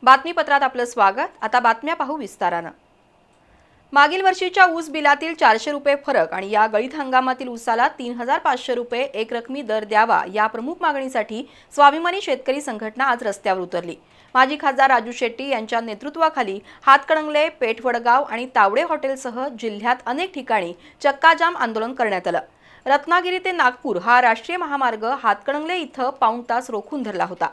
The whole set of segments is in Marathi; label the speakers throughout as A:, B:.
A: बातमीपत्रात आपलं स्वागत। आता बातम्या पाहू विस्तारानं। मागील वर्षीच्या ऊस बिलातील 400 रुपये फरक आणि या गळीत हंगामातील ऊसाला 3500 रुपये एकरकमी दर द्यावा या प्रमुख मागणीसाठी स्वाभिमानी शेतकरी संघटना आज रस्त्यावर उतरली। माजी खासदार राजू शेट्टी यांच्या नेतृत्वाखाली हातकणंगले, पेठवडगाव आणि तावडे हॉटेलसह जिल्ह्यात अनेक ठिकाणी चक्काजाम आंदोलन करण्यात आलं। रत्नागिरी ते नागपूर हा राष्ट्रीय महामार्ग हातकणंगले इथं पाऊण तास रोखून धरला होता।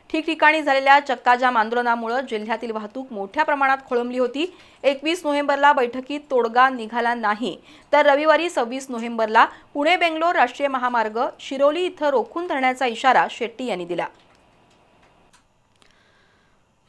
A: ठिकठिकाणी झालेल्या चक्काजाम आंदोलनामुळे जिल्ह्यातील वाहतूक मोठ्या प्रमाणात खोळंबली होती। 21 नोव्हेंबरला बैठकीत तोडगा निघाला नाही तर रविवारी 26 नोव्हेंबरला पुणे-बेंगलोर राष्ट्रीय महामार्ग शिरोली इथं रोखून धरण्याचा इशारा शेट्टी यांनी दिला।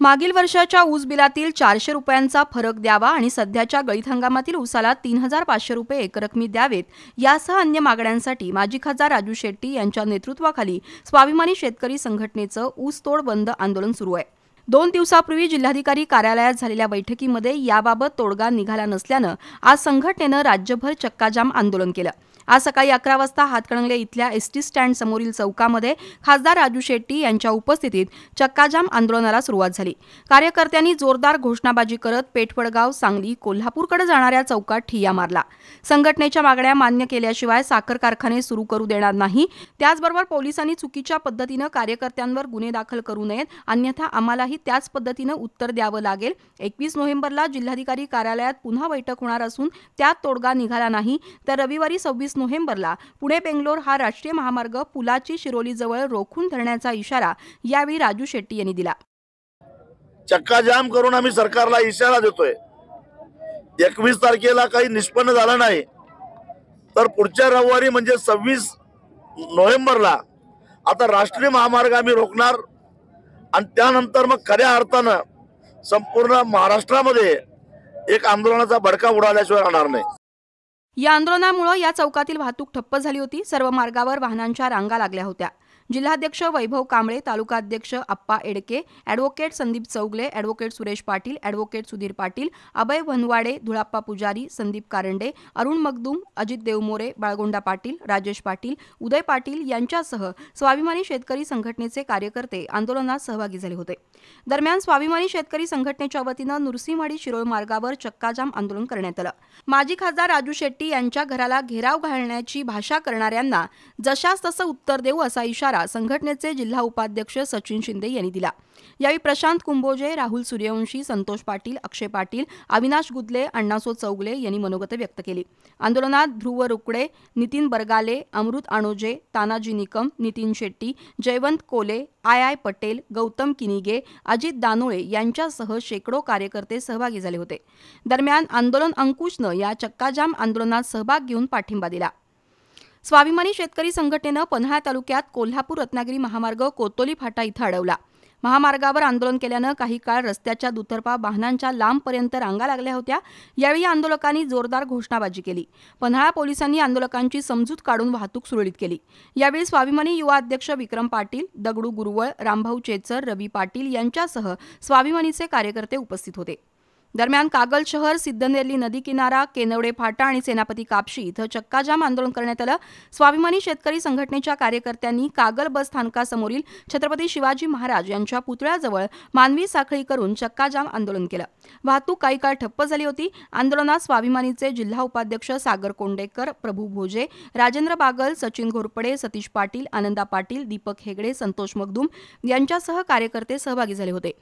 A: मागील वर्षाच्या ऊस बिलातील 400 रुपयांचा फरक द्यावा आणि सध्याच्या गळीत हंगामातील ऊसाला 3500 रुपये एकरकमी द्यावेत यासह अन्य मागण्यांसाठी माजी खासदार राजू शेट्टी यांच्या नेतृत्वाखाली स्वाभिमानी शेतकरी संघटनेचं ऊसतोड बंद आंदोलन सुरू आहे। 2 दिवसापूर्वी जिल्हाधिकारी कार्यालयात झालेल्या बैठकीमध्ये याबाबत तोडगा निघाला नसल्यानं आज संघटनेनं राज्यभर चक्काजाम आंदोलन केलं। आज सकाळी 11 वाजता हातकणंगले इथल्या एसटी स्टँड समोरील चौकामध्ये खासदार राजू शेट्टी यांच्या उपस्थितीत चक्काजाम आंदोलनाला सुरुवात झाली। कार्यकर्त्यांनी जोरदार घोषणाबाजी करत पेठवडगाव, सांगली, कोल्हापूरकडे जाणाऱ्या चौकात ठिय्या मारला। संघटनेच्या मागण्या मान्य केल्याशिवाय साखर कारखाने सुरू करू देणार नाही, त्याचबरोबर पोलिसांनी चुकीच्या पद्धतीनं कार्यकर्त्यांवर गुन्हे दाखल करू नयेत, अन्यथा आम्हालाही त्याच पद्धतीनं उत्तर द्यावं लागेल। 21 नोव्हेंबरला जिल्हाधिकारी कार्यालयात पुन्हा बैठक होणार असून त्यात तोडगा निघाला नाही तर रविवारी 26 नोव्हेंबरला पुणे-बेंगलोर हा राष्ट्रीय महामार्ग पुलाची शिरोलीजवळ रोखून धरण्याचा इशारा यावेळी राजू शेट्टी यांनी दिला।
B: चक्काजाम करून आम्ही सरकारला इशारा देतोय, 21 तारखेला काही निष्पन्न झालं नाही तर पुढच्या रविवारी म्हणजे 26 नोव्हेंबरला आता राष्ट्रीय महामार्ग आम्ही रोखणार आणि त्यानंतर मग खऱ्या अर्थानं संपूर्ण महाराष्ट्रामध्ये एक आंदोलनाचा भडका उडाल्याशिवाय राहणार नाही।
A: या आंदोलनामुळे या चौकातील वाहतूक ठप्प झाली होती। सर्व मार्गावर वाहनांच्या रांगा लागल्या होत्या। जिल्हाध्यक्ष वैभव कांबळे, तालुकाध्यक्ष Appa Edke, advocate Sandeep Chougule, advocate Suresh Patil, advocate Sudhir Patil, Abhay Vanwade, Dhulappa Pujari, Sandeep Karande, Arun Magdum, Ajit देवमोरे, बाळगोंडा Patil, Rajesh Patil, उदय पाटील यांच्यासह स्वाभिमानी शेतकरी संघटनेचे कार्यकर्ते आंदोलनात सहभागी झाले होते। दरम्यान स्वाभिमानी शेतकरी संघटनेच्या वतीनं नृसिंहवाडी शिरोळ मार्गावर चक्काजाम आंदोलन करण्यात आलं। माजी खासदार राजू शेट्टी यांच्या घराला घेराव घालण्याची भाषा करणाऱ्यांना जशास तसं उत्तर देऊ असा इशारा संघटनेचे जिल्हा उपाध्यक्ष सचिन शिंदे यांनी दिला। यावेळी प्रशांत कुंभोजे, राहुल सूर्यवंशी, संतोष पाटील, अक्षय पाटील, अविनाश गुदले, अण्णासो चौगले यांनी मनोगत व्यक्त केली। आंदोलनात ध्रुव रुकडे, नितीन बरगाले, अमृत आणोजे, तानाजी निकम, नितीन शेट्टी, जयवंत कोले, आय पटेल, गौतम किनिगे, अजित दानोळे यांच्यासह शेकडो कार्यकर्ते सहभागी झाले होते। दरम्यान आंदोलन अंकुशनं या चक्काजाम आंदोलनात सहभाग घेऊन पाठिंबा दिला। स्वाभिमानी शेतकरी संघटनेनं पन्हाळा तालुक्यात कोल्हापूर-रत्नागिरी महामार्ग कोतोली फाटा इथं अडवला। महामार्गावर आंदोलन केल्यानं काही काळ रस्त्याच्या दुतर्फा वाहनांच्या लांबपर्यंत रांगा लागल्या होत्या। यावेळी आंदोलकांनी जोरदार घोषणाबाजी केली। पन्हाळा पोलिसांनी आंदोलकांची समजूत काढून वाहतूक सुरळीत केली। यावेळी स्वाभिमानी युवा अध्यक्ष विक्रम पाटील, दगडू गुरुवळ, रामभाऊ चेचर, रवी पाटील यांच्यासह स्वाभिमानीचे कार्यकर्ते उपस्थित होते। दरम्यान कागल शहर, सिद्धनेरली नदी किनारा, केनवडे फाटा आणि सेनापती कापशी इथं चक्काजाम आंदोलन करण्यात आलं। स्वाभिमानी शेतकरी संघटनेच्या कार्यकर्त्यांनी कागल बस स्थानकासमोरील छत्रपती शिवाजी महाराज यांच्या पुतळ्याजवळ मानवी साखळी करून चक्काजाम आंदोलन केलं। वाहतूक काही काळ ठप्प झाली होती। आंदोलनात स्वाभिमानीचे जिल्हा उपाध्यक्ष सागर कोंडेकर, प्रभू भोजे, राजेंद्र बागल, सचिन घोरपडे, सतीश पाटील, आनंदा पाटील, दीपक हेगडे, संतोष मगदूम यांच्यासह कार्यकर्ते सहभागी झाले होते।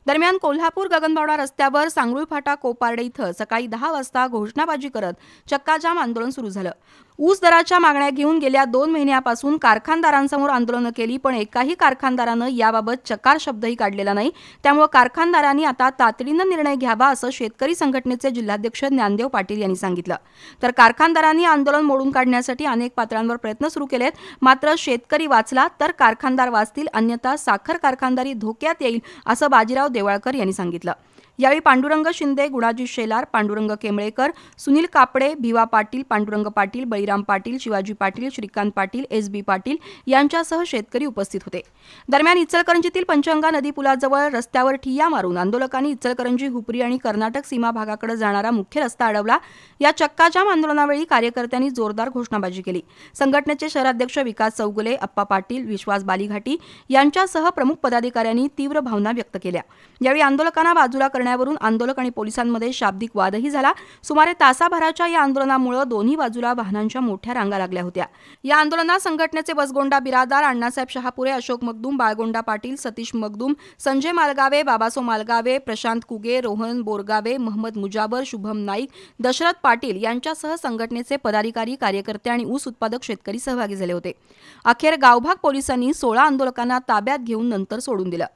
A: दरम्यान कोल्हापूर गगनबावडा रस्त्यावर सांगरुळ फाटा कोपार्डे इथं सकाळी 10 वाजता घोषणाबाजी करत चक्काजाम आंदोलन सुरू झालं। ऊस दराच्या मागण्या घेऊन गेल्या 2 महिन्यापासून कारखानदारांसमोर आंदोलनं केली, पण एकाही कारखानदारानं याबाबत चकार शब्दही काढलेला नाही। त्यामुळे कारखानदारांनी आता तातडीनं निर्णय घ्यावा असं शेतकरी संघटनेचे जिल्हाध्यक्ष ज्ञानदेव पाटील यांनी सांगितलं। तर कारखानदारांनी आंदोलन मोडून काढण्यासाठी अनेक पातळ्यांवर प्रयत्न सुरू केलेत, मात्र शेतकरी वाचला तर कारखानदार वाचतील, अन्यथा साखर कारखानदारी धोक्यात येईल असं बाजीराव देवाळकर यांनी सांगितलं। यावेळी पांडुरंग शिंदे, गुणाजी शेलार, पांडुरंग केमळेकर, सुनील कापडे, भिवा पाटील, पांडुरंग पाटील, बळीराम बळीराम पाटील, शिवाजी पाटील, श्रीकांत पाटील, SB पाटील यांच्यासह शेतकरी उपस्थित होते. दरम्यान इचलकरंजीतील पंचगंगा नदी पुलाजवळ रस्त्यावर ठिय्या मारून आंदोलकांनी इचलकरंजी, हुपरी आणि कर्नाटक सीमा भागाकडे जाणारा मुख्य रस्ता अडवला. या चक्काजाम आंदोलनावेळी कार्यकर्त्यांनी जोरदार घोषणाबाजी केली. संघटनेचे शहराध्यक्ष विकास चौगुले, अप्पा पाटील, विश्वास बालीघाटी यांच्यासह प्रमुख पदाधिकाऱ्यांनी तीव्र भावना व्यक्त केल्या. यावेळी आंदोलकांना बाजूला करण्यावरून आंदोलक आणि पोलिसांमध्ये शाब्दिक वादही झाला. सुमारे तासाभराच्या या आंदोलनामुळे दोन्ही बाजूला वाहनांच्या मोठ्या रांगा लागल्या होत्या. या आंदोलनात संघटनेचे बसगोंडा बिरादार अण्णासाहेब शहापुरे, अशोक मगदूम, बाळगोंडा पाटील, सतीश मगदूम, संजय मालगावे, बाबासो मालगावे, प्रशांत कुगे, रोहन बोरगावे, महम्मद मुजाबर, शुभम नाईक, दशरथ पाटील यांच्यासह संघटनेचे पदाधिकारी, कार्यकर्ते आणि ऊस उत्पादक शेतकरी सहभागी झाले होते. अखेर गावभाग पोलिसांनी 16 आंदोलकांना ताब्यात घेऊन नंतर सोडून दिलं.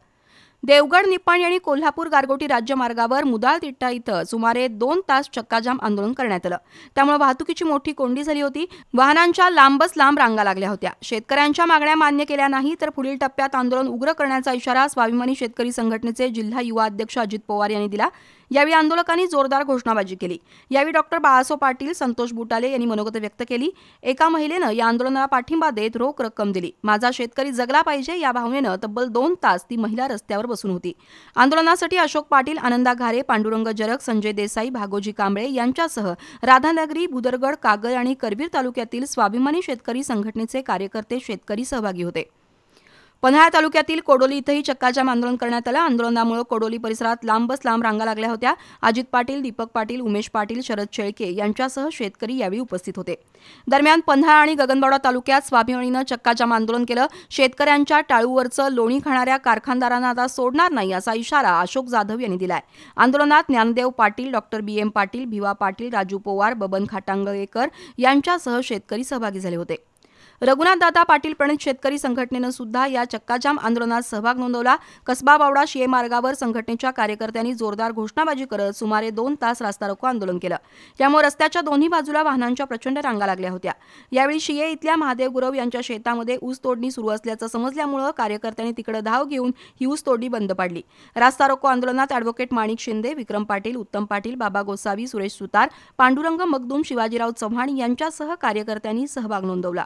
A: देवगड, निपाणी आणि कोल्हापूर गारगोटी राज्यमार्गावर मुदाळ तिट्टा इथं सुमारे 2 तास चक्काजाम आंदोलन करण्यात आलं. त्यामुळे वाहतुकीची मोठी कोंडी झाली होती. वाहनांच्या लांबच लांब रांगा लागल्या होत्या. शेतकऱ्यांच्या मागण्या मान्य केल्या नाही तर पुढील टप्प्यात आंदोलन उग्र करण्याचा इशारा स्वाभिमानी शेतकरी संघटनेचे जिल्हा युवा अध्यक्ष अजित पवार यांनी दिला. यावेळी आंदोलकांनी जोरदार घोषणाबाजी केली. यावेळी डॉक्टर बाळासो पाटील, संतोष बुटाले यांनी मनोगत व्यक्त केली. एका महिलेनं या आंदोलनाला पाठिंबा देत रोख रक्कम दिली. माझा शेतकरी जगला पाहिजे या भावनेनं तब्बल 2 तास ती महिला रस्त्यावर बसून होती. आंदोलनासाठी अशोक पाटील, आनंदा घारे, पांडुरंग जरग, संजय देसाई, भागोजी कांबळे यांच्यासह राधानगरी, भुदरगड, कागल आणि करवीर तालुक्यातील स्वाभिमानी शेतकरी संघटनेचे कार्यकर्ते, शेतकरी सहभागी होते. पन्हाळा तालुक्यातील कोडोली इथंही चक्काजाम आंदोलन करण्यात आलं. आंदोलनामुळे कोडोली परिसरात लांबच लांब रांगा लागल्या होत्या. अजित पाटील, दीपक पाटील, उमेश पाटील, शरद शेळके यांच्यासह शेतकरी यावेळी उपस्थित होते. दरम्यान पन्हाळा आणि गगनबावडा तालुक्यात स्वाभिमानीनं चक्काजाम आंदोलन केलं. शेतकऱ्यांच्या टाळूवरचं लोणी खाणाऱ्या कारखानदारांना आता सोडणार नाही असा इशारा अशोक जाधव यांनी दिलाय. आंदोलनात ज्ञानदेव पाटील, डॉक्टर BM पाटील, भिवा पाटील, राजू पवार, बबन खाटांगळेकर यांच्यासह शेतकरी सहभागी झाले होते. रघुनाथदादा पाटील प्रणित शेतकरी संघटनेनं सुद्धा या चक्काजाम आंदोलनात सहभाग नोंदवला. कसबा बावडा शिये मार्गावर संघटनेच्या कार्यकर्त्यांनी जोरदार घोषणाबाजी करत सुमारे 2 तास रास्ता रोको आंदोलन केलं. त्यामुळे रस्त्याच्या दोन्ही बाजूला वाहनांच्या प्रचंड रांगा लागल्या होत्या. यावेळी शिये इथल्या महादेव गुरव यांच्या शेतामध्ये ऊस तोडणी सुरू असल्याचं समजल्यामुळे कार्यकर्त्यांनी तिकडे धाव घेऊन ही ऊस तोडणी बंद पाडली. रास्ता रोको आंदोलनात अॅडव्होकेट माणिक शिंदे, विक्रम पाटील, उत्तम पाटील, बाबा गोसावी, सुरेश सुतार, पांडुरंग मगदूम, शिवाजीराव चव्हाण यांच्यासह कार्यकर्त्यांनी सहभाग नोंदवला.